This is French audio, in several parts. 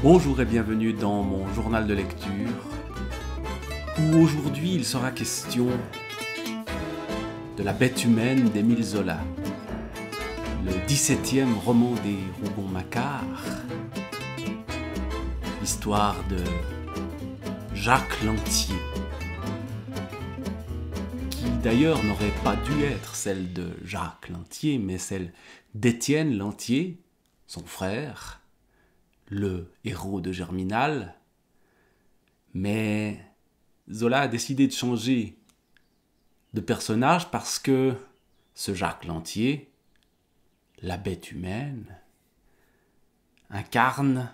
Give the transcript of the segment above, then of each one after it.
Bonjour et bienvenue dans mon journal de lecture, où aujourd'hui il sera question de La Bête humaine d'Émile Zola, le 17e roman des Rougon-Macquart, l'histoire de Jacques Lantier, qui d'ailleurs n'aurait pas dû être celle de Jacques Lantier, mais celle d'Étienne Lantier, son frère, le héros de Germinal. Mais Zola a décidé de changer de personnage parce que ce Jacques Lantier, la bête humaine, incarne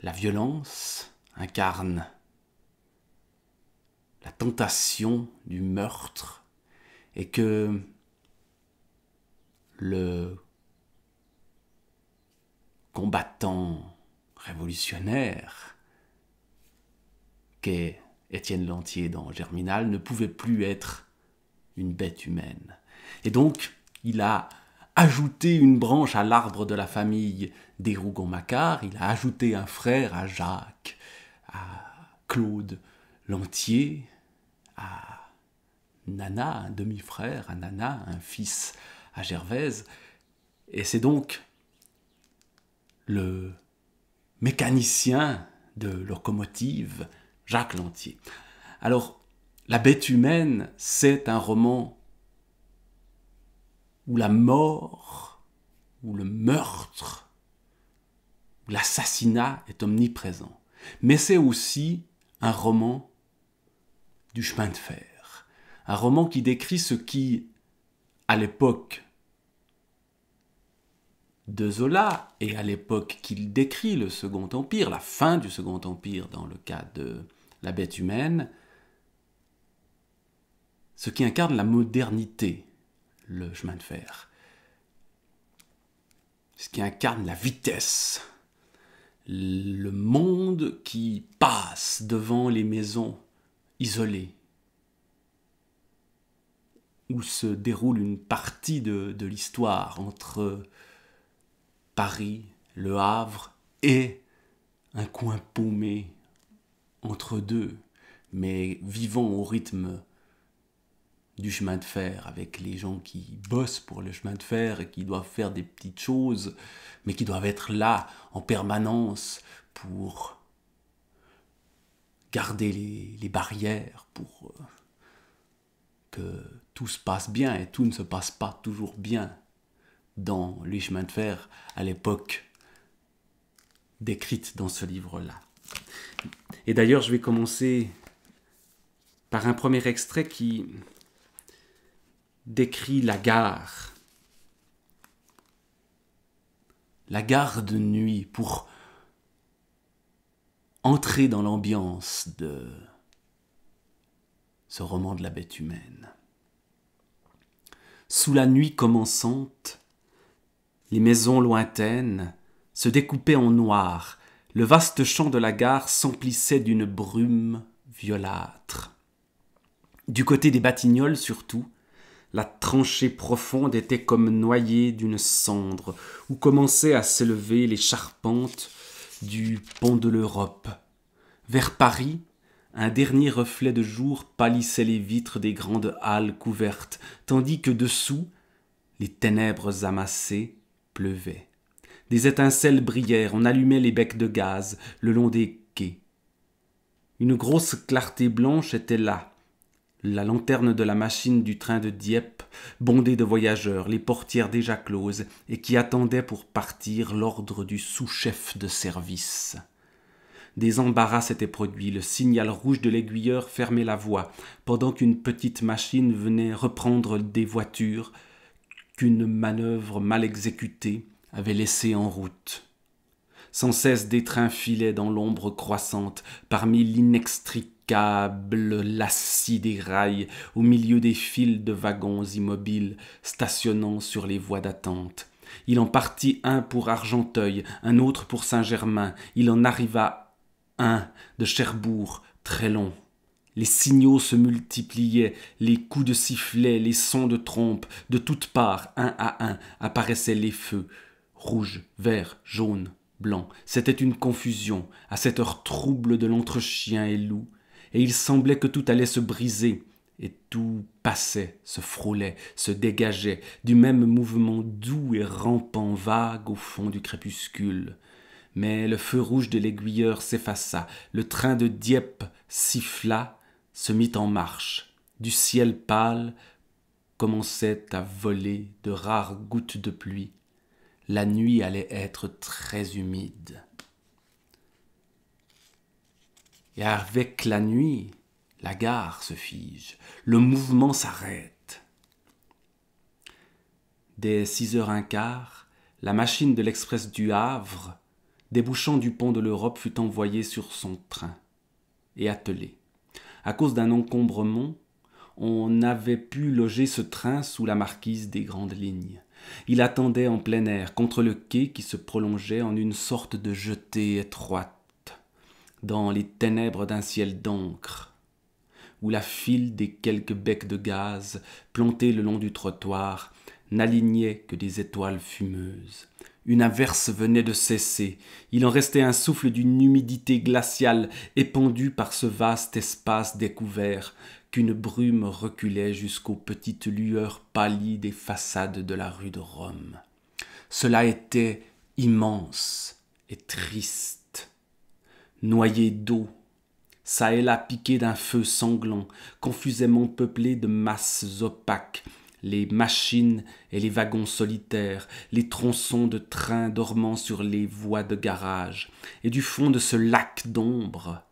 la violence, incarne la tentation du meurtre, et que le combattant révolutionnaire qu'est Étienne Lantier dans Germinal ne pouvait plus être une bête humaine. Et donc, il a ajouté une branche à l'arbre de la famille des Rougon-Macquart, il a ajouté un frère à Jacques, à Claude Lantier, à Nana, un demi-frère à Nana, un fils à Gervaise, et c'est donc le mécanicien de locomotive Jacques Lantier. Alors, La Bête humaine, c'est un roman où la mort, où le meurtre, où l'assassinat est omniprésent. Mais c'est aussi un roman du chemin de fer. Un roman qui décrit ce qui, à l'époque de Zola, et à l'époque qu'il décrit le Second Empire, la fin du Second Empire dans le cas de La Bête humaine, ce qui incarne la modernité, le chemin de fer. Ce qui incarne la vitesse, le monde qui passe devant les maisons isolées, où se déroule une partie de l'histoire entre Paris, Le Havre et un coin paumé entre deux, mais vivant au rythme du chemin de fer, avec les gens qui bossent pour le chemin de fer et qui doivent faire des petites choses, mais qui doivent être là en permanence pour garder les barrières, pour que tout se passe bien, et tout ne se passe pas toujours bien dans les chemins de fer à l'époque décrite dans ce livre-là. Et d'ailleurs, je vais commencer par un premier extrait qui décrit la gare. La gare de nuit, pour entrer dans l'ambiance de ce roman de la bête humaine. Sous la nuit commençante, les maisons lointaines se découpaient en noir. Le vaste champ de la gare s'emplissait d'une brume violâtre. Du côté des Batignolles surtout, la tranchée profonde était comme noyée d'une cendre, où commençaient à s'élever les charpentes du pont de l'Europe. Vers Paris, un dernier reflet de jour pâlissait les vitres des grandes halles couvertes, tandis que dessous, les ténèbres amassées pleuvaient. Des étincelles brillèrent, on allumait les becs de gaz le long des quais. Une grosse clarté blanche était là, la lanterne de la machine du train de Dieppe, bondée de voyageurs, les portières déjà closes, et qui attendaient pour partir l'ordre du sous-chef de service. Des embarras s'étaient produits, le signal rouge de l'aiguilleur fermait la voie, pendant qu'une petite machine venait reprendre des voitures qu'une manœuvre mal exécutée avait laissées en route. Sans cesse des trains filaient dans l'ombre croissante, parmi l'inextricable lacis des rails, au milieu des files de wagons immobiles, stationnant sur les voies d'attente. Il en partit un pour Argenteuil, un autre pour Saint-Germain. Il en arriva un de Cherbourg, très long. Les signaux se multipliaient, les coups de sifflet, les sons de trompe. De toutes parts, un à un, apparaissaient les feux, rouges, verts, jaunes, blanc. C'était une confusion, à cette heure trouble de l'entre chien et loup, et il semblait que tout allait se briser, et tout passait, se frôlait, se dégageait, du même mouvement doux et rampant vague au fond du crépuscule. Mais le feu rouge de l'aiguilleur s'effaça, le train de Dieppe siffla, se mit en marche. Du ciel pâle commençait à voler de rares gouttes de pluie. La nuit allait être très humide. Et avec la nuit, la gare se fige, le mouvement s'arrête. Dès 6h15, la machine de l'express du Havre, débouchant du pont de l'Europe, fut envoyée sur son train et attelée. À cause d'un encombrement, on n'avait pu loger ce train sous la marquise des grandes lignes. Il attendait en plein air, contre le quai qui se prolongeait en une sorte de jetée étroite, dans les ténèbres d'un ciel d'encre, où la file des quelques becs de gaz plantés le long du trottoir n'alignait que des étoiles fumeuses. Une averse venait de cesser. Il en restait un souffle d'une humidité glaciale épandue par ce vaste espace découvert qu'une brume reculait jusqu'aux petites lueurs pâlies des façades de la rue de Rome. Cela était immense et triste, noyé d'eau, çà et là piqué d'un feu sanglant, confusément peuplé de masses opaques, les machines et les wagons solitaires, les tronçons de trains dormant sur les voies de garage, et du fond de ce lac d'ombre,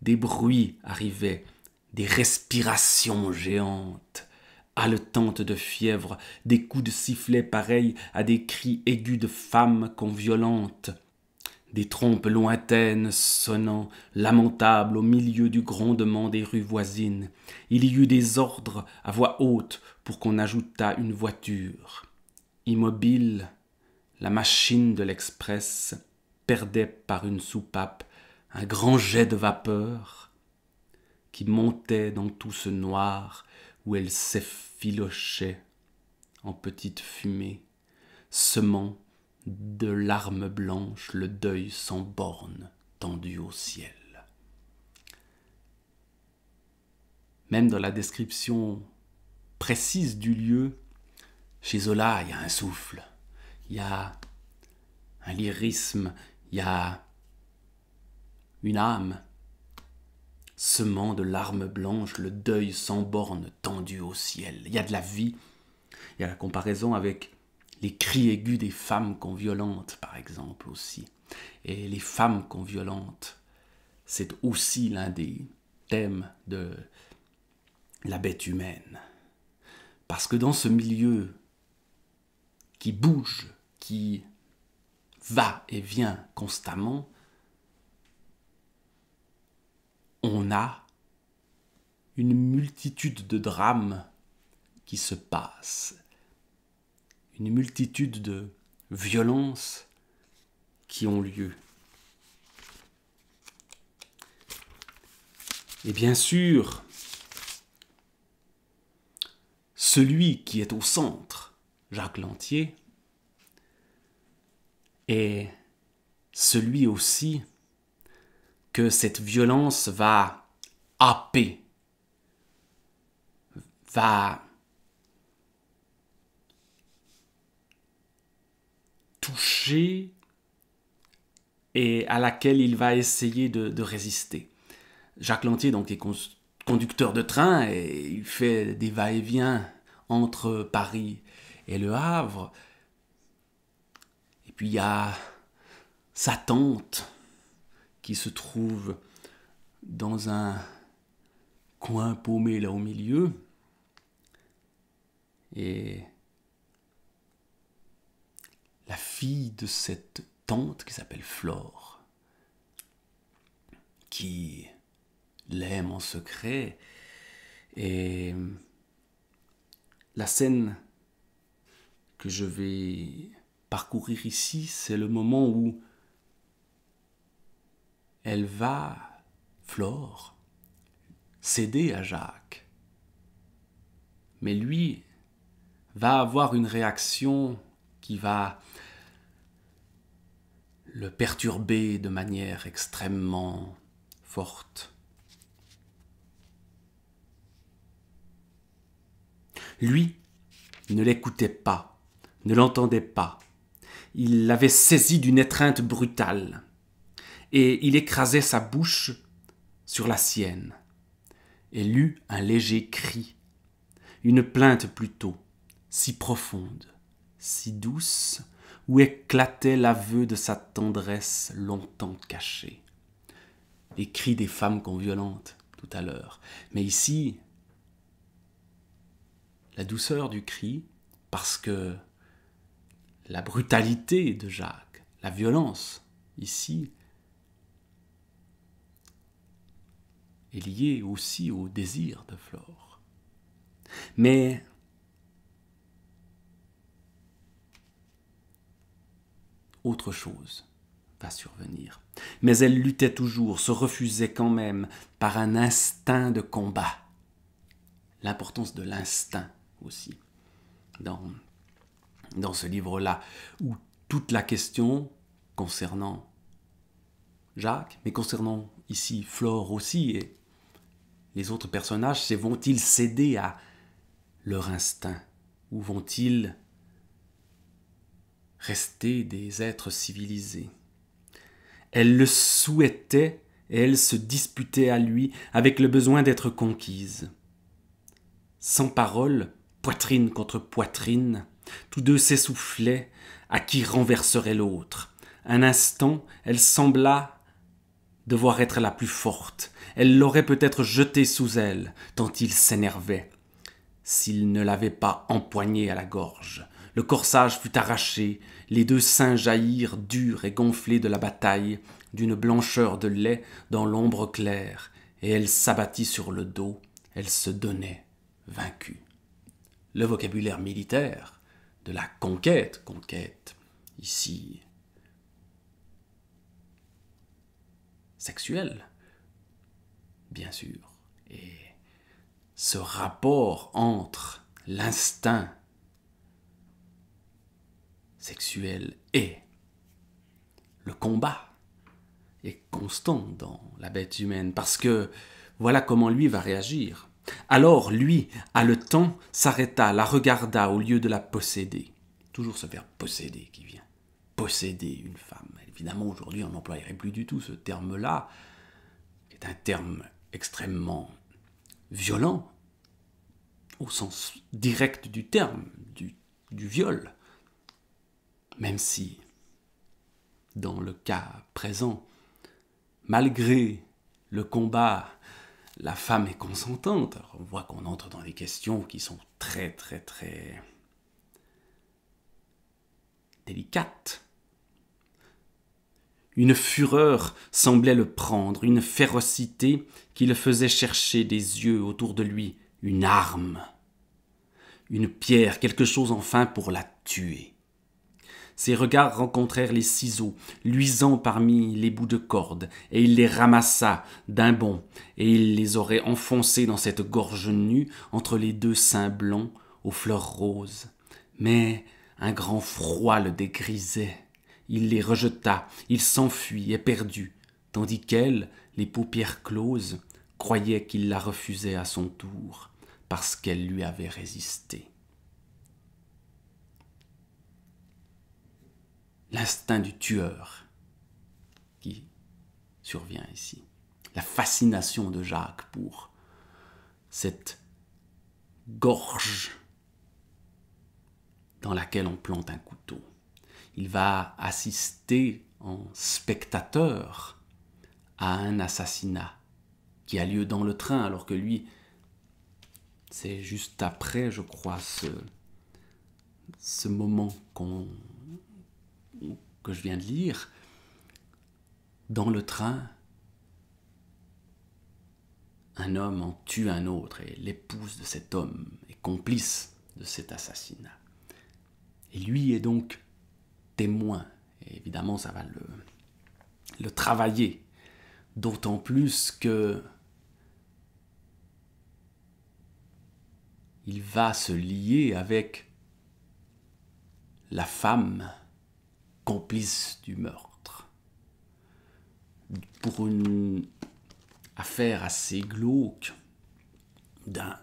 des bruits arrivaient, des respirations géantes, haletantes de fièvre, des coups de sifflet pareils à des cris aigus de femmes conviolantes, des trompes lointaines sonnant, lamentables au milieu du grondement des rues voisines. Il y eut des ordres à voix haute pour qu'on ajoutât une voiture. Immobile, la machine de l'express perdait par une soupape un grand jet de vapeur qui montait dans tout ce noir où elle s'effilochait en petites fumées, semant de larmes blanches le deuil sans bornes tendu au ciel. Même dans la description précise du lieu, chez Zola, il y a un souffle, il y a un lyrisme, il y a une âme, semant de larmes blanches le deuil sans bornes tendu au ciel. Il y a de la vie, il y a la comparaison avec les cris aigus des femmes conviolentes, par exemple, aussi. Et les femmes conviolentes, c'est aussi l'un des thèmes de la bête humaine. Parce que dans ce milieu qui bouge, qui va et vient constamment, on a une multitude de drames qui se passent, une multitude de violences qui ont lieu. Et bien sûr, celui qui est au centre, Jacques Lantier, est celui aussi que cette violence va happer, va toucher et à laquelle il va essayer de résister. Jacques Lantier donc, est conducteur de train et il fait des va-et-vient entre Paris et Le Havre. Et puis il y a sa tante qui se trouve dans un coin paumé là au milieu. Et la fille de cette tante qui s'appelle Flore, qui l'aime en secret, et la scène que je vais parcourir ici, c'est le moment où elle va, Flore, céder à Jacques. Mais lui va avoir une réaction qui va le perturber de manière extrêmement forte. Lui ne l'écoutait pas, ne l'entendait pas. Il l'avait saisi d'une étreinte brutale et il écrasait sa bouche sur la sienne. Elle eut un léger cri, une plainte plutôt, si profonde, si douce, où éclatait l'aveu de sa tendresse longtemps cachée. Les cris des femmes conviolentes tout à l'heure, mais ici, la douceur du cri, parce que la brutalité de Jacques, la violence, ici, est liée aussi au désir de Flore. Mais autre chose va survenir. Mais elle luttait toujours, se refusait quand même par un instinct de combat. L'importance de l'instinct aussi dans ce livre-là, où toute la question concernant Jacques, mais concernant ici Flore aussi, et les autres personnages, c'est vont-ils céder à leur instinct ou vont-ils rester des êtres civilisés? Elle le souhaitait et elle se disputait à lui avec le besoin d'être conquise. Sans parole, poitrine contre poitrine, tous deux s'essoufflaient à qui renverserait l'autre. Un instant, elle sembla devoir être la plus forte. Elle l'aurait peut-être jeté sous elle, tant il s'énervait. S'il ne l'avait pas empoigné à la gorge, le corsage fut arraché, les deux seins jaillirent durs et gonflés de la bataille, d'une blancheur de lait dans l'ombre claire, et elle s'abattit sur le dos, elle se donnait vaincue. Le vocabulaire militaire de la conquête, ici sexuelle, bien sûr, et ce rapport entre l'instinct sexuel et le combat est constant dans la bête humaine, parce que voilà comment lui va réagir. Alors lui, haletant, s'arrêta, la regarda au lieu de la posséder. Toujours ce verbe posséder qui vient. Posséder une femme. Évidemment, aujourd'hui, on n'emploierait plus du tout ce terme-là, qui est un terme extrêmement violent, au sens direct du terme, du viol. Même si, dans le cas présent, malgré le combat, la femme est consentante. Alors on voit qu'on entre dans des questions qui sont très, très, très délicates. Une fureur semblait le prendre, une férocité qui le faisait chercher des yeux autour de lui, une arme, une pierre, quelque chose enfin pour la tuer. Ses regards rencontrèrent les ciseaux, luisants parmi les bouts de corde, et il les ramassa d'un bond, et il les aurait enfoncés dans cette gorge nue, entre les deux seins blancs aux fleurs roses. Mais un grand froid le dégrisait. Il les rejeta, il s'enfuit éperdu, tandis qu'elle, les paupières closes, croyait qu'il la refusait à son tour, parce qu'elle lui avait résisté. L'instinct du tueur qui survient ici. La fascination de Jacques pour cette gorge dans laquelle on plante un couteau. Il va assister en spectateur à un assassinat qui a lieu dans le train, alors que lui, c'est juste après, je crois, ce moment que je viens de lire, dans le train, un homme en tue un autre et l'épouse de cet homme est complice de cet assassinat. Et lui est donc témoin. Et évidemment, ça va le travailler. D'autant plus que il va se lier avec la femme complice du meurtre. pour une affaire assez glauque d'un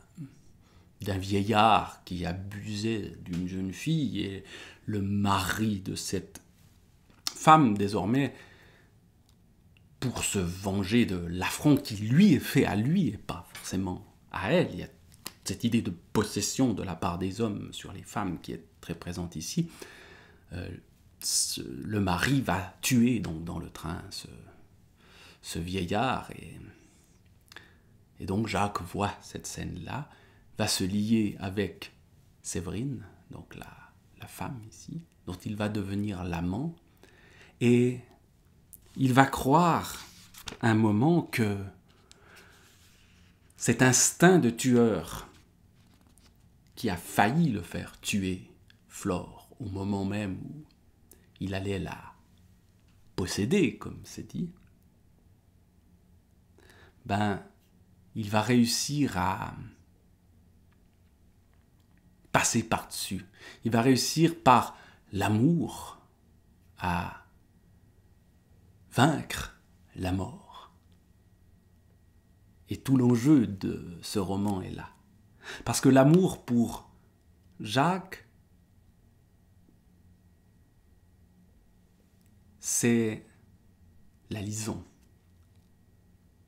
vieillard qui abusait d'une jeune fille, et le mari de cette femme, désormais, pour se venger de l'affront qui lui est fait à lui et pas forcément à elle. Il y a cette idée de possession de la part des hommes sur les femmes qui est très présente ici. Le mari va tuer donc dans le train ce vieillard, et donc Jacques voit cette scène-là, va se lier avec Séverine, donc la femme ici, dont il va devenir l'amant, et il va croire un moment que cet instinct de tueur qui a failli le faire tuer Flore au moment même où il allait la posséder, comme c'est dit, il va réussir à passer par-dessus. Il va réussir par l'amour à vaincre la mort. Et tout l'enjeu de ce roman est là. Parce que l'amour pour Jacques, c'est la lison.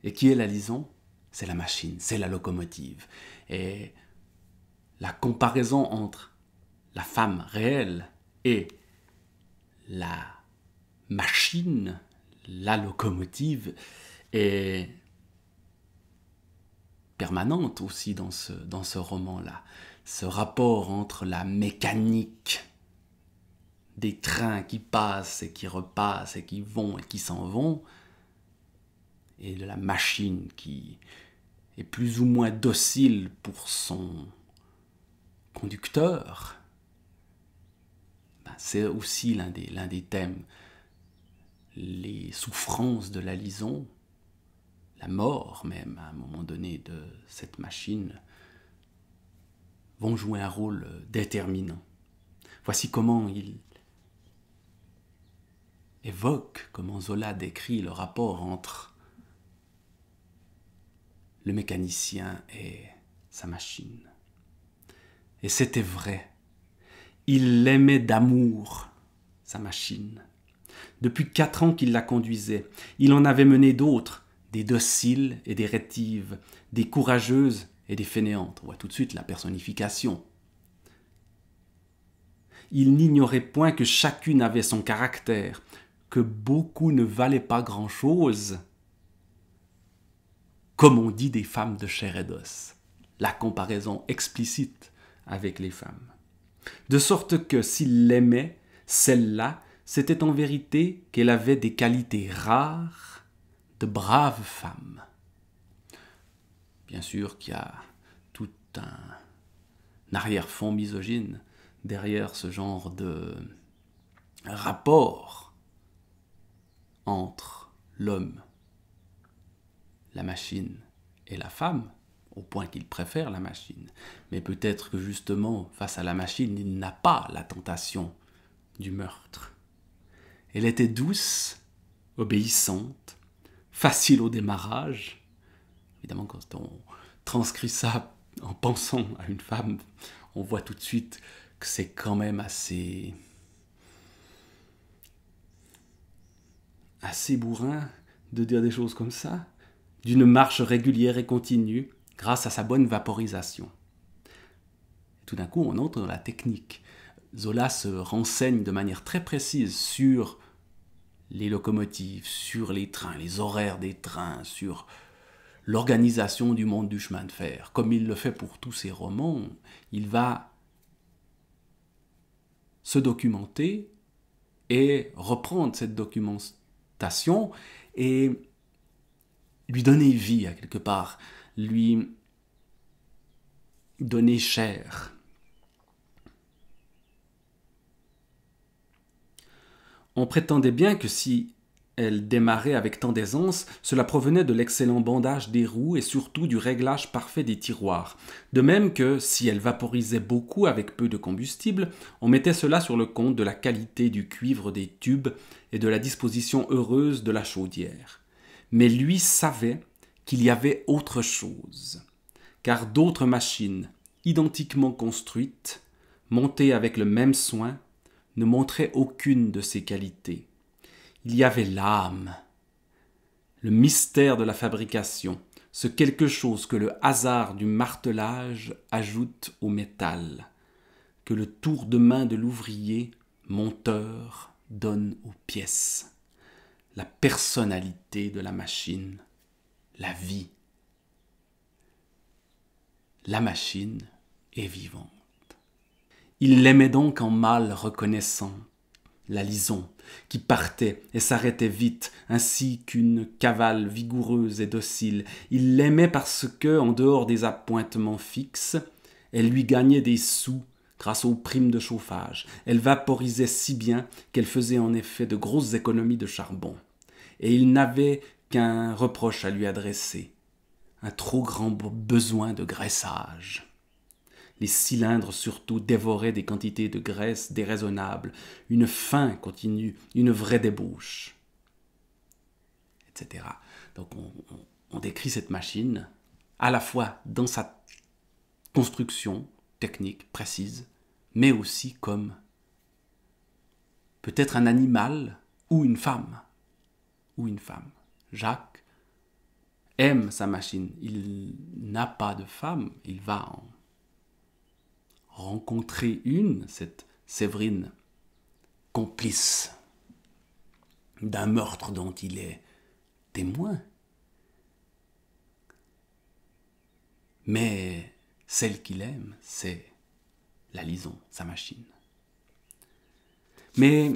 Et qui est la lison? C'est la machine, c'est la locomotive. Et la comparaison entre la femme réelle et la machine, la locomotive, est permanente aussi dans ce roman-là. Ce rapport entre la mécanique des trains qui passent et qui repassent et qui vont et qui s'en vont, et de la machine qui est plus ou moins docile pour son conducteur, c'est aussi l'un des thèmes. Les souffrances de la lison, la mort même à un moment donné de cette machine, vont jouer un rôle déterminant. Voici comment il évoque, comment Zola décrit le rapport entre le mécanicien et sa machine. Et c'était vrai. Il l'aimait d'amour, sa machine. Depuis 4 ans qu'il la conduisait, il en avait mené d'autres, des dociles et des rétives, des courageuses et des fainéantes. On voit tout de suite la personnification. Il n'ignorait point que chacune avait son caractère, que beaucoup ne valaient pas grand-chose, comme on dit des femmes de chair et d'os. La comparaison explicite avec les femmes. De sorte que s'il l'aimait, celle-là, c'était en vérité qu'elle avait des qualités rares de brave femme. Bien sûr qu'il y a tout un arrière-fond misogyne derrière ce genre de rapport entre l'homme, la machine et la femme, au point qu'il préfère la machine. Mais peut-être que justement, face à la machine, il n'a pas la tentation du meurtre. Elle était douce, obéissante, facile au démarrage. Évidemment, quand on transcrit ça en pensant à une femme, on voit tout de suite que c'est quand même assez bourrin de dire des choses comme ça, d'une marche régulière et continue, grâce à sa bonne vaporisation. Et tout d'un coup, on entre dans la technique. Zola se renseigne de manière très précise sur les locomotives, sur les trains, les horaires des trains, sur l'organisation du monde du chemin de fer. Comme il le fait pour tous ses romans, il va se documenter et reprendre cette documentation et lui donner vie à quelque part, lui donner chair. On prétendait bien que si elle démarrait avec tant d'aisance, cela provenait de l'excellent bandage des roues et surtout du réglage parfait des tiroirs. De même que, si elle vaporisait beaucoup avec peu de combustible, on mettait cela sur le compte de la qualité du cuivre des tubes et de la disposition heureuse de la chaudière. Mais lui savait qu'il y avait autre chose, car d'autres machines, identiquement construites, montées avec le même soin, ne montraient aucune de ces qualités. Il y avait l'âme, le mystère de la fabrication, ce quelque chose que le hasard du martelage ajoute au métal, que le tour de main de l'ouvrier, monteur, donne aux pièces. La personnalité de la machine, la vie. La machine est vivante. Il l'aimait donc en mâle reconnaissant, la lison, qui partait et s'arrêtait vite, ainsi qu'une cavale vigoureuse et docile. Il l'aimait parce que, en dehors des appointements fixes, elle lui gagnait des sous grâce aux primes de chauffage. Elle vaporisait si bien qu'elle faisait en effet de grosses économies de charbon. Et il n'avait qu'un reproche à lui adresser, un trop grand besoin de graissage. Les cylindres surtout dévoraient des quantités de graisse déraisonnables, une faim continue, une vraie débauche, etc. Donc on décrit cette machine à la fois dans sa construction technique précise, mais aussi comme peut-être un animal ou une femme. Jacques aime sa machine. Il n'a pas de femme, il va en rencontrer une, cette Séverine, complice d'un meurtre dont il est témoin. Mais celle qu'il aime, c'est la lison, sa machine. Mais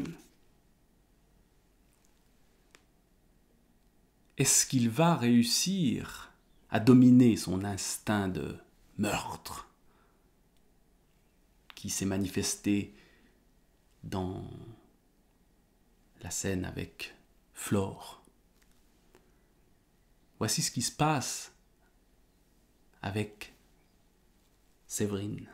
est-ce qu'il va réussir à dominer son instinct de meurtre qui s'est manifesté dans la scène avec Flore? Voici ce qui se passe avec Séverine.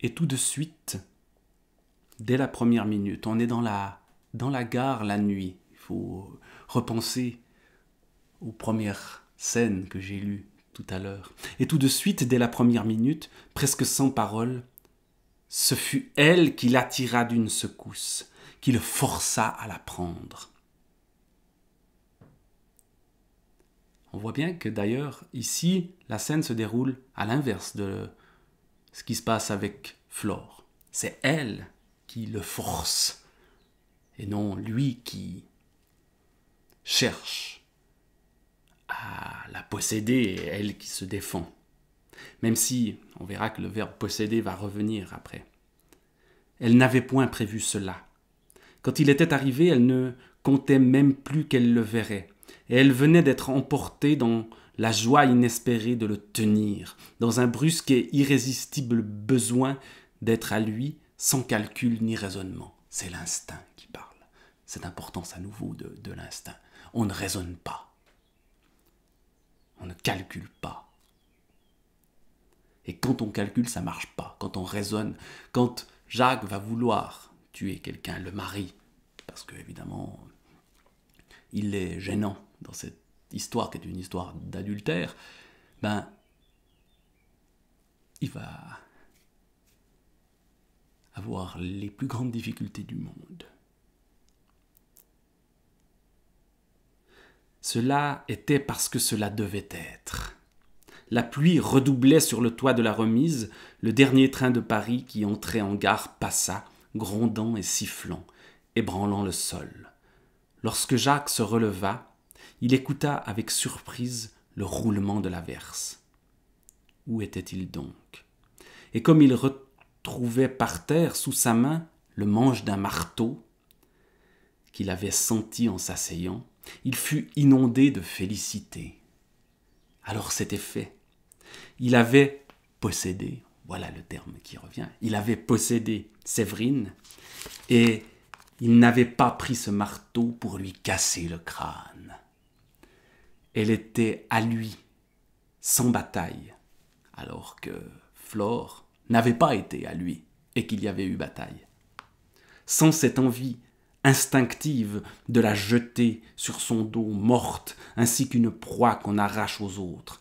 Et tout de suite, dès la première minute, on est dans la gare la nuit. Il faut repenser aux premières scènes que j'ai lues tout à l'heure. Et tout de suite, dès la première minute, presque sans parole, ce fut elle qui l'attira d'une secousse, qui le força à la prendre. On voit bien que d'ailleurs, ici, la scène se déroule à l'inverse de ce qui se passe avec Flore. C'est elle qui le force, et non lui qui cherche à la posséder et elle qui se défend. Même si on verra que le verbe posséder va revenir après. Elle n'avait point prévu cela. Quand il était arrivé, elle ne comptait même plus qu'elle le verrait, et elle venait d'être emportée dans la joie inespérée de le tenir, dans un brusque et irrésistible besoin d'être à lui sans calcul ni raisonnement. C'est l'instinct qui parle. Cette importance à nouveau de l'instinct. On ne raisonne pas. On ne calcule pas. Et quand on calcule, ça ne marche pas. Quand on raisonne, quand Jacques va vouloir tuer quelqu'un, le mari, parce que évidemment, il est gênant dans cette histoire qui est une histoire d'adultère, il va avoir les plus grandes difficultés du monde. Cela était parce que cela devait être. La pluie redoublait sur le toit de la remise, le dernier train de Paris qui entrait en gare passa, grondant et sifflant, ébranlant le sol. Lorsque Jacques se releva, il écouta avec surprise le roulement de l'averse. Où était-il donc? Et comme il retrouvait par terre, sous sa main, le manche d'un marteau, qu'il avait senti en s'asseyant, il fut inondé de félicité. Alors c'était fait. Il avait possédé, voilà le terme qui revient, il avait possédé Séverine, et il n'avait pas pris ce marteau pour lui casser le crâne. Elle était à lui, sans bataille, alors que Flore n'avait pas été à lui. et qu'il y avait eu bataille. Sans cette envie instinctive de la jeter sur son dos morte, ainsi qu'une proie qu'on arrache aux autres,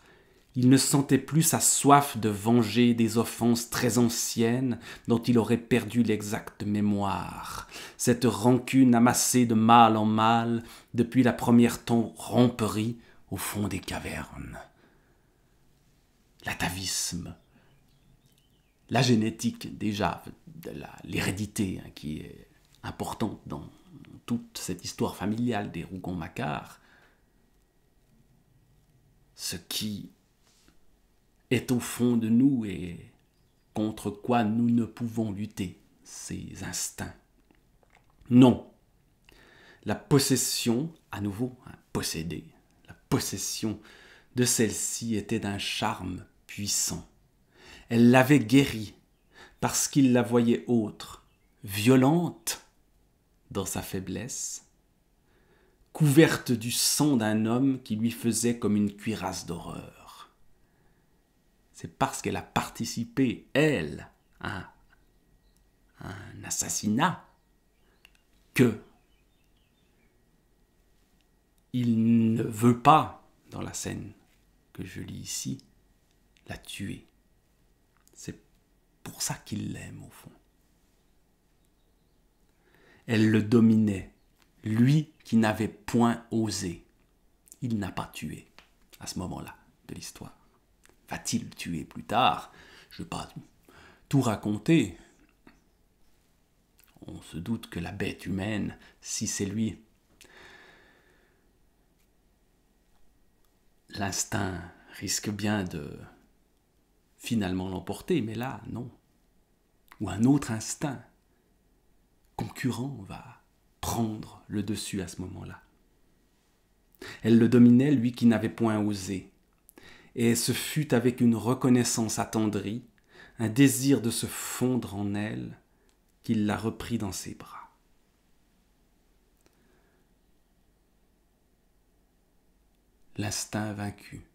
il ne sentait plus sa soif de venger des offenses très anciennes dont il aurait perdu l'exacte mémoire, cette rancune amassée de mal en mal depuis la première tromperie au fond des cavernes. L'atavisme, la génétique déjà, l'hérédité qui est importante dans toute cette histoire familiale des Rougon-Macquart, ce qui est au fond de nous et contre quoi nous ne pouvons lutter, ces instincts. Non, la possession, à nouveau, posséder, la possession de celle-ci était d'un charme puissant. Elle l'avait guérie parce qu'il la voyait autre, violente dans sa faiblesse, couverte du sang d'un homme qui lui faisait comme une cuirasse d'horreur. C'est parce qu'elle a participé, elle, à un assassinat, que il ne veut pas, dans la scène que je lis ici, la tuer. C'est pour ça qu'il l'aime, au fond. Elle le dominait, lui qui n'avait point osé. Il n'a pas tué à ce moment-là de l'histoire. Va-t-il le tuer plus tard? Je ne vais pas tout raconter. On se doute que la bête humaine, si c'est lui, l'instinct risque bien de finalement l'emporter, mais là, non. Ou un autre instinct concurrent va prendre le dessus à ce moment-là. Elle le dominait, lui qui n'avait point osé. Et ce fut avec une reconnaissance attendrie, un désir de se fondre en elle, qu'il la reprit dans ses bras. L'instinct vaincu,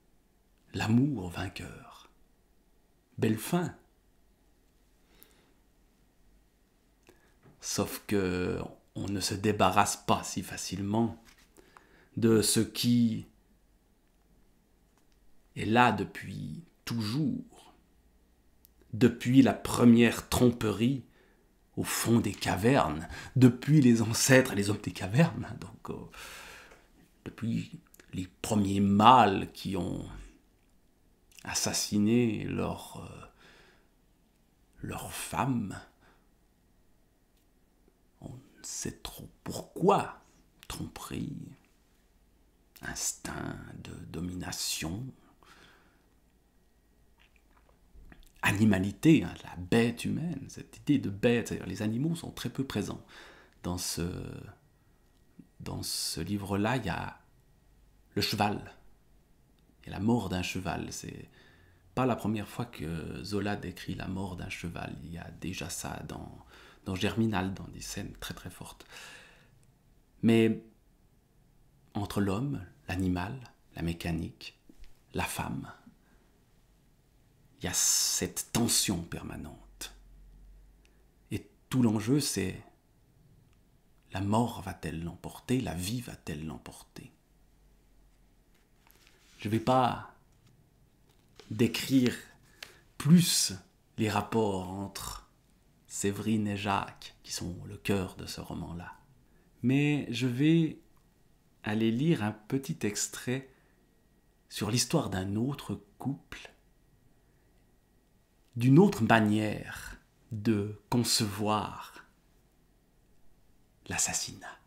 l'amour vainqueur. Belle fin. Sauf que on ne se débarrasse pas si facilement de ce qui est là depuis toujours, depuis la première tromperie au fond des cavernes, depuis les ancêtres et les hommes des cavernes, donc depuis les premiers mâles qui ont assassiné leur femme. On ne sait trop pourquoi. Tromperie, instinct de domination, animalité, la bête humaine, cette idée de bête, c'est-à-dire les animaux sont très peu présents. Dans ce livre-là, il y a le cheval, il y a la mort d'un cheval. C'est pas la première fois que Zola décrit la mort d'un cheval. Il y a déjà ça dans Germinal, dans des scènes très très fortes. Mais entre l'homme, l'animal, la mécanique, la femme, il y a cette tension permanente. Et tout l'enjeu, c'est la mort va-t-elle l'emporter, la vie va-t-elle l'emporter? Je ne vais pas décrire plus les rapports entre Séverine et Jacques, qui sont le cœur de ce roman-là. Mais je vais aller lire un petit extrait sur l'histoire d'un autre couple, d'une autre manière de concevoir l'assassinat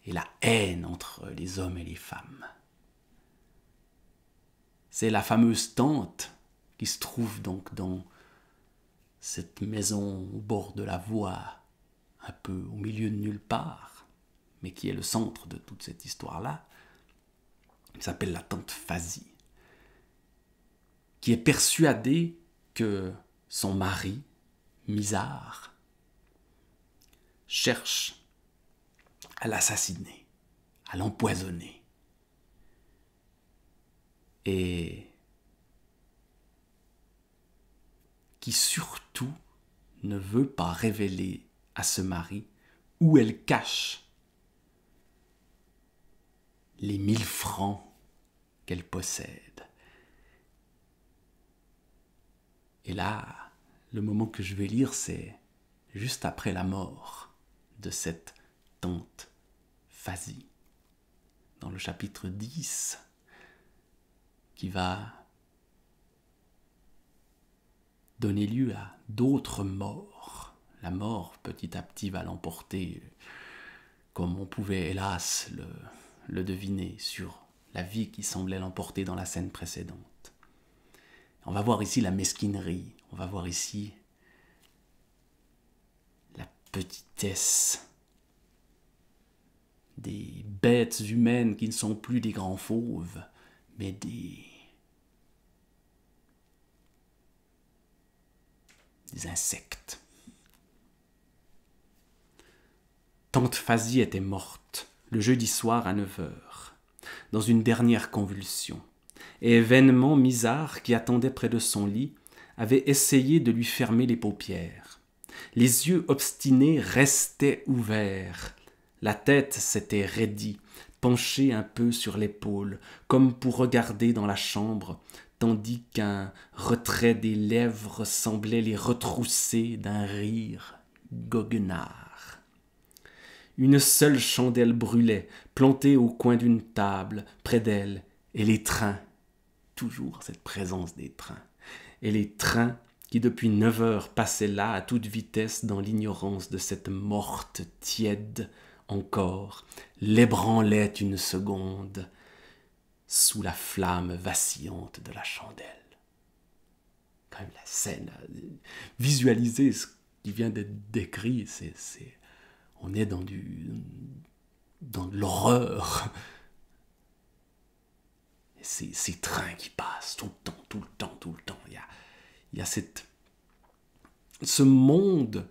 et la haine entre les hommes et les femmes. C'est la fameuse tante qui se trouve donc dans cette maison au bord de la voie, un peu au milieu de nulle part, mais qui est le centre de toute cette histoire-là. Elle s'appelle la tante Fazy, qui est persuadée que son mari, Misard, cherche à l'assassiner, à l'empoisonner. Et qui surtout ne veut pas révéler à ce mari où elle cache les 1000 francs qu'elle possède. Et là, le moment que je vais lire, c'est juste après la mort de cette tante Phasie, dans le chapitre 10, qui va donner lieu à d'autres morts. La mort, petit à petit, va l'emporter, comme on pouvait, hélas, le deviner sur la vie qui semblait l'emporter dans la scène précédente. On va voir ici la mesquinerie, on va voir ici la petitesse des bêtes humaines qui ne sont plus des grands fauves, mais des insectes. Tante Phasie était morte le jeudi soir à 9h, dans une dernière convulsion, et vainement Misard, qui attendait près de son lit, avait essayé de lui fermer les paupières. Les yeux obstinés restaient ouverts. La tête s'était raidie, penchée un peu sur l'épaule, comme pour regarder dans la chambre, tandis qu'un retrait des lèvres semblait les retrousser d'un rire goguenard. Une seule chandelle brûlait, plantée au coin d'une table, près d'elle, et les trains, toujours cette présence des trains, et les trains qui depuis 9h passaient là à toute vitesse dans l'ignorance de cette morte tiède encore, l'ébranlaient une seconde sous la flamme vacillante de la chandelle. Quand même la scène, visualiser ce qui vient d'être décrit, on est dans de l'horreur. Ces trains qui passent tout le temps. Il y a ce monde,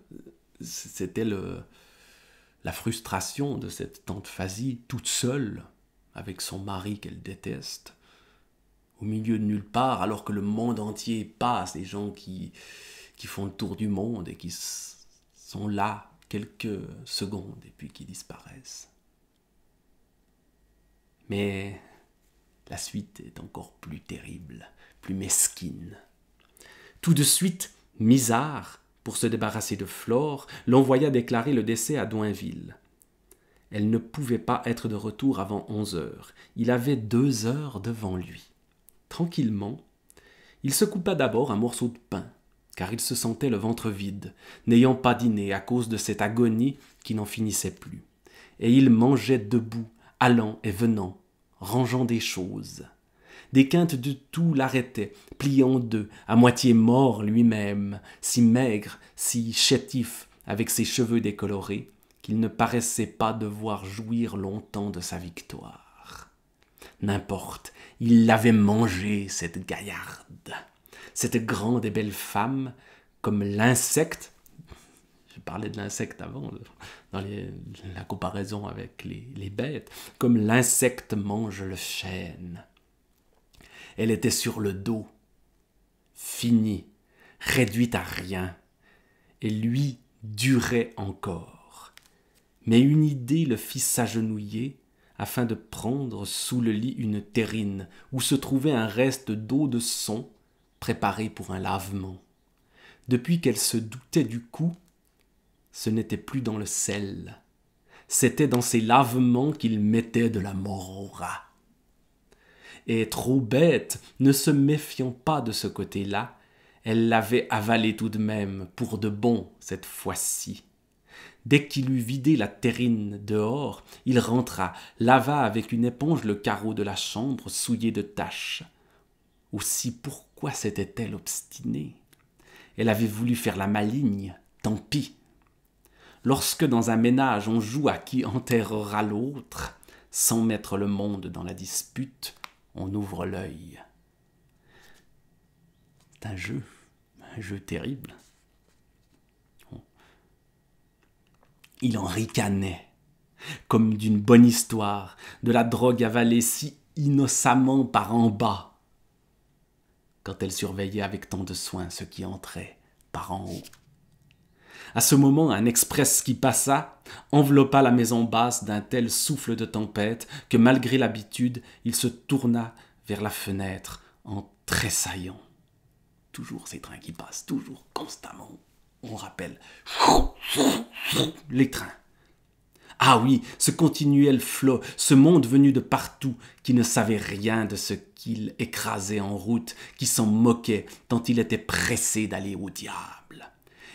c'était la frustration de cette tante Phasie, toute seule, avec son mari qu'elle déteste, au milieu de nulle part, alors que le monde entier passe, des gens qui font le tour du monde et qui sont là quelques secondes et puis qui disparaissent. Mais la suite est encore plus terrible, plus mesquine. Tout de suite, Misard, pour se débarrasser de Flore, l'envoya déclarer le décès à Doinville. Elle ne pouvait pas être de retour avant 11h. Il avait 2 heures devant lui. Tranquillement, il se coupa d'abord un morceau de pain, car il se sentait le ventre vide, n'ayant pas dîné à cause de cette agonie qui n'en finissait plus. Et il mangeait debout, allant et venant, rangeant des choses. Des quintes de tout l'arrêtaient, plié en deux, à moitié mort lui-même, si maigre, si chétif, avec ses cheveux décolorés, qu'il ne paraissait pas devoir jouir longtemps de sa victoire. N'importe, il l'avait mangée, cette gaillarde, cette grande et belle femme, comme l'insecte. Je parlais de l'insecte avant, dans la comparaison avec les bêtes, comme l'insecte mange le chêne. Elle était sur le dos, finie, réduite à rien, et lui durait encore. Mais une idée le fit s'agenouiller afin de prendre sous le lit une terrine où se trouvait un reste d'eau de son préparée pour un lavement. Depuis qu'elle se doutait du coup, ce n'était plus dans le sel, c'était dans ses lavements qu'il mettait de la mort au rat. Et trop bête, ne se méfiant pas de ce côté-là, elle l'avait avalé tout de même, pour de bon cette fois-ci. Dès qu'il eut vidé la terrine dehors, il rentra, lava avec une éponge le carreau de la chambre souillé de taches. Aussi pourquoi s'était-elle obstinée? Elle avait voulu faire la maligne, tant pis. Lorsque dans un ménage on joue à qui enterrera l'autre, sans mettre le monde dans la dispute, on ouvre l'œil. C'est un jeu terrible. Il en ricanait, comme d'une bonne histoire, de la drogue avalée si innocemment par en bas, quand elle surveillait avec tant de soin ce qui entrait par en haut. À ce moment, un express qui passa enveloppa la maison basse d'un tel souffle de tempête que malgré l'habitude, il se tourna vers la fenêtre en tressaillant. Toujours ces trains qui passent, toujours, constamment. On rappelle les trains. Ah oui, ce continuel flot, ce monde venu de partout, qui ne savait rien de ce qu'il écrasait en route, qui s'en moquait tant il était pressé d'aller au diable.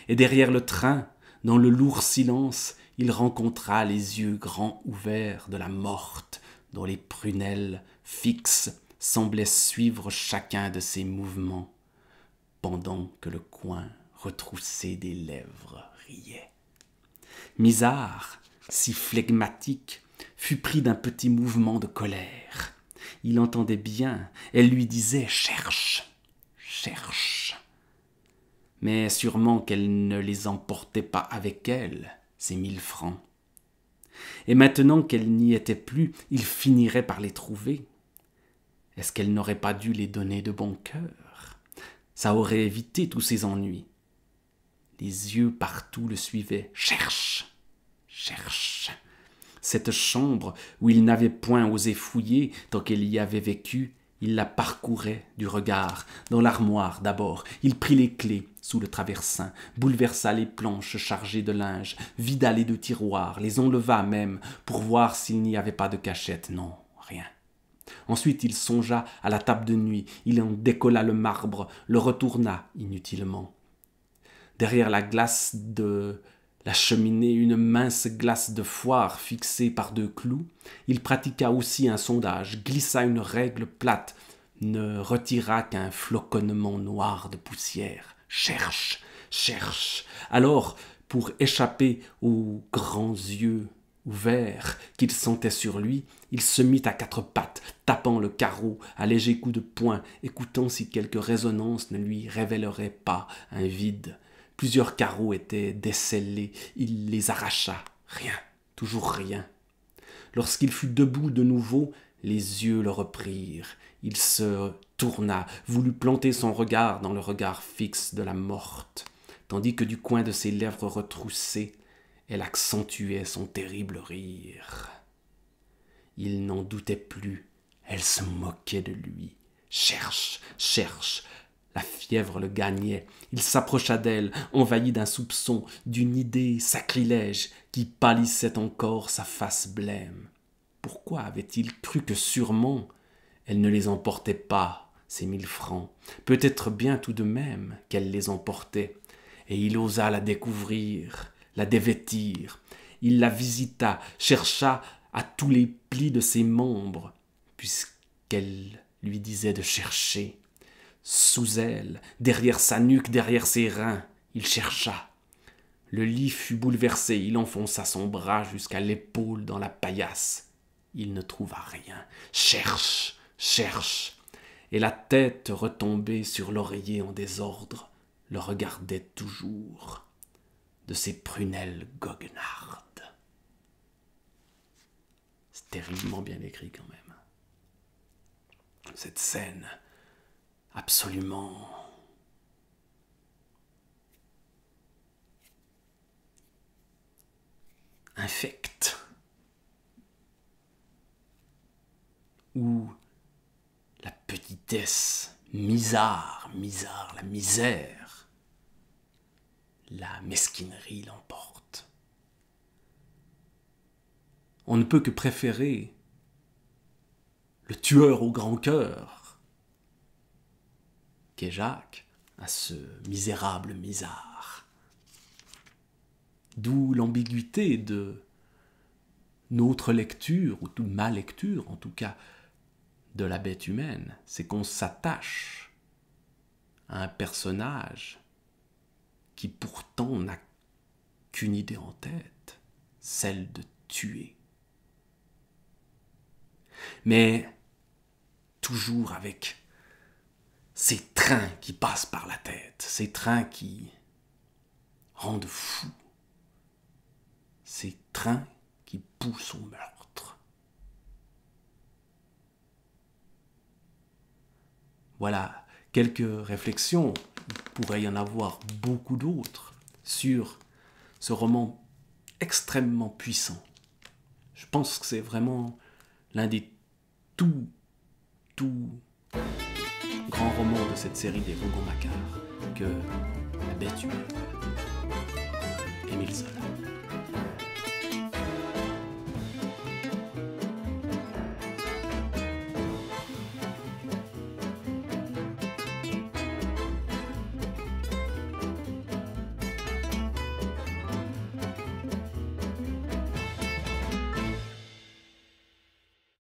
Et derrière le train, dans le lourd silence, il rencontra les yeux grands ouverts de la morte, dont les prunelles fixes semblaient suivre chacun de ses mouvements, pendant que le coin retroussé des lèvres riait. Misard, si flegmatique, fut pris d'un petit mouvement de colère. Il entendait bien, elle lui disait « Cherche, cherche ». Mais sûrement qu'elle ne les emportait pas avec elle, ces 1000 francs. Et maintenant qu'elle n'y était plus, il finirait par les trouver. Est-ce qu'elle n'aurait pas dû les donner de bon cœur? Ça aurait évité tous ces ennuis. Les yeux partout le suivaient. « Cherche, cherche !» Cette chambre où il n'avait point osé fouiller tant qu'il y avait vécu, il la parcourait du regard. Dans l'armoire d'abord, il prit les clés sous le traversin, bouleversa les planches chargées de linge, vida les 2 tiroirs, les enleva même pour voir s'il n'y avait pas de cachette. Non, rien. Ensuite il songea à la table de nuit, il en décolla le marbre, le retourna inutilement. Derrière la glace de la cheminée, une mince glace de foire fixée par 2 clous, il pratiqua aussi un sondage, glissa une règle plate, ne retira qu'un floconnement noir de poussière. Cherche, cherche. Alors, pour échapper aux grands yeux ouverts qu'il sentait sur lui, il se mit à 4 pattes, tapant le carreau à légers coups de poing, écoutant si quelque résonance ne lui révélerait pas un vide. Plusieurs carreaux étaient descellés, il les arracha. Rien, toujours rien. Lorsqu'il fut debout de nouveau, les yeux le reprirent. Il se tourna, voulut planter son regard dans le regard fixe de la morte, tandis que du coin de ses lèvres retroussées, elle accentuait son terrible rire. Il n'en doutait plus, elle se moquait de lui. Cherche, cherche. La fièvre le gagnait, il s'approcha d'elle, envahi d'un soupçon, d'une idée sacrilège qui pâlissait encore sa face blême. Pourquoi avait-il cru que sûrement elle ne les emportait pas, ces 1000 francs? Peut-être bien tout de même qu'elle les emportait, et il osa la découvrir, la dévêtir. Il la visita, chercha à tous les plis de ses membres, puisqu'elle lui disait de chercher. Sous elle, derrière sa nuque, derrière ses reins, il chercha. Le lit fut bouleversé, il enfonça son bras jusqu'à l'épaule dans la paillasse. Il ne trouva rien. Cherche, cherche. Et la tête retombée sur l'oreiller en désordre le regardait toujours de ses prunelles goguenardes. C'est terriblement bien écrit quand même. Cette scène absolument infecte, où la petitesse, misère, la misère, la mesquinerie l'emporte. On ne peut que préférer le tueur au grand cœur, qu'est Jacques, à ce misérable misard. D'où l'ambiguïté de notre lecture, ou de ma lecture en tout cas, de la bête humaine, c'est qu'on s'attache à un personnage qui pourtant n'a qu'une idée en tête, celle de tuer. Mais toujours avec ces trains qui passent par la tête, ces trains qui rendent fou, ces trains qui poussent au meurtre. Voilà quelques réflexions, il pourrait y en avoir beaucoup d'autres, sur ce roman extrêmement puissant. Je pense que c'est vraiment l'un des tout grands romans de cette série des Rougon-Macquart que La Bête humaine, Émile Zola.